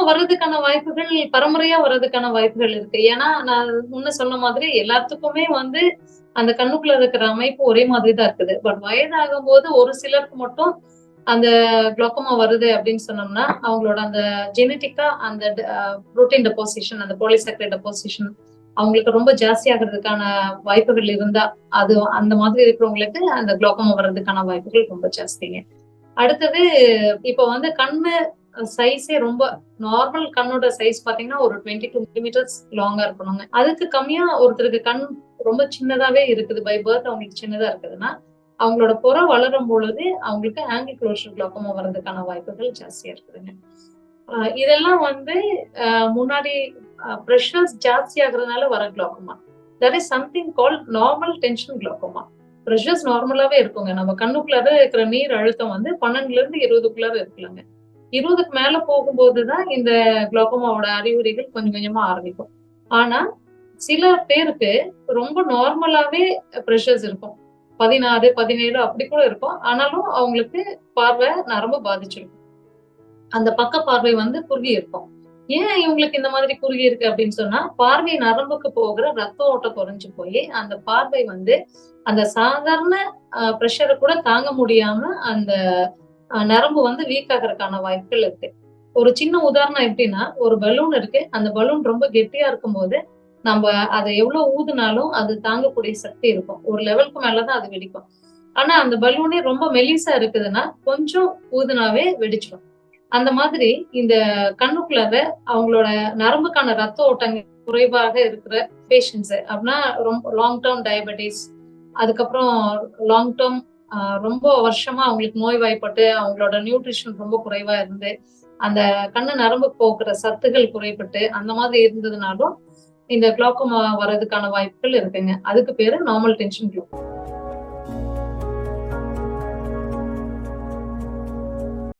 வர்றதுக்கான வாய்ப்புகள் பரம்பரையா வர்றதுக்கான வாய்ப்புகள் இருக்கு. ஏன்னா, நான் முன்ன சொன்ன மாதிரி எல்லாத்துக்குமே வந்து அந்த கண்ணுக்குள்ள இருக்கிற அமைப்பு ஒரே மாதிரி தான் இருக்குது. பட் வயதாகும்போது ஒரு சிலருக்கு மட்டும் அந்த குளோக்கோமா வருது அப்படின்னு சொன்னோம்னா, அவங்களோட அந்த ஜெனடிக்கா அந்த புரோட்டீன் டெபோசிஷன், அந்த பாலிசாக்கரைட் டெபோசிஷன் அவங்களுக்கு ரொம்ப ஜாஸ்தியாகிறதுக்கான வாய்ப்புகள் இருந்தா, அது அந்த மாதிரி இருக்கிறவங்களுக்கு அந்த குளோக்கோமா வர்றதுக்கான வாய்ப்புகள் ரொம்ப ஜாஸ்திங்க. அடுத்தது இப்ப வந்து கண்ணு சைஸே ரொம்ப நார்மல் கண்ணோட சைஸ் பாத்தீங்கன்னா ஒரு 22 மில்லிமீட்டர்ஸ் லாங்கா இருக்கணுங்க. அதுக்கு கம்மியா ஒருத்தருக்கு கண் ரொம்ப சின்னதாவே இருக்குது, பை பர்த் அவங்களுக்கு சின்னதா இருக்குதுன்னா, அவங்களோட புற வளரும் பொழுது அவங்களுக்கு ஆங்கிள் க்ளோஷர் குளோக்கோமா வர்றதுக்கான வாய்ப்புகள் ஜாஸ்தியா இருக்குதுங்க. இதெல்லாம் வந்து முன்னாடி பிரஷர்ஸ் ஜாஸ்தி ஆகுறதுனால வர glaucoma. That is something called normal tension glaucoma. Pressures நார்மலாவே இருக்குங்க. நம்ம கண்ணுக்குள்ளார இருக்கிற நீர் அழுத்தம் வந்து 12ல இருந்து 20க்குள்ளார இருக்கலாங்க. 20க்கு மேல போகும்போதுதான் இந்த குளோக்கோமாவோட அறிகுறிகள் கொஞ்சம் கொஞ்சமா ஆரம்பிக்கும். ஆனா சில பேருக்கு ரொம்ப நார்மலாவே பிரஷர்ஸ் இருக்கும். 16, 17 அப்படி கூட இருக்கும். ஆனாலும் அவங்களுக்கு பார்வை நரம்பு பாதிச்சிருக்கும். அந்த பக்க பார்வை வந்து குறுகி இருக்கும். ஏன் இவங்களுக்கு இந்த மாதிரி குறுகி இருக்கு அப்படின்னு சொன்னா, பார்வை நரம்புக்கு போகிற ரத்த ஓட்டம் குறைஞ்சு போய், அந்த பார்வை வந்து அந்த சாதாரண பிரஷர கூட தாங்க முடியாம அந்த நரம்பு வந்து வீக் ஆகுறதுக்கான வாய்ப்புகள் இருக்கு. ஒரு சின்ன உதாரணம் எப்படின்னா, ஒரு பலூன் இருக்கு. அந்த பலூன் ரொம்ப கெட்டியா இருக்கும்போது, நம்ப அத எவ்வளவு ஊதுனாலும் அது தாங்கக்கூடிய சக்தி இருக்கும். ஒரு லெவலுக்கு மேல தான் அது வெடிக்கும். ஆனா அந்த பலூனே ரொம்ப மெலிசா இருக்குதுன்னா, கொஞ்சம் ஊதுனாவே வெடிச்சிடும். அந்த மாதிரி இந்த கண்ணுக்குள்ளார அவங்களோட நரம்புக்கான ரத்த ஓட்டங்கள் குறைவாக இருக்கிற பேஷண்ட்ஸ் அப்படின்னா ரொம்ப லாங் டேர்ம் டயபெட்டிஸ், அதுக்கப்புறம் லாங் டேர்ம் ரொம்ப வருஷமா அவங்களுக்கு நோய்வாய்ப்பட்டு அவங்களோட நியூட்ரிஷன் ரொம்ப குறைவா இருந்து அந்த கண்ணு நரம்பு போக்குற சத்துகள் குறைபட்டு அந்த மாதிரி இருந்ததுனாலும் இந்த குளோக்கோமா வர்றதுக்கான வாய்ப்புகள் இருக்குங்க. அதுக்கு பேரு நார்மல் டென்ஷன் குளோக்கோமா.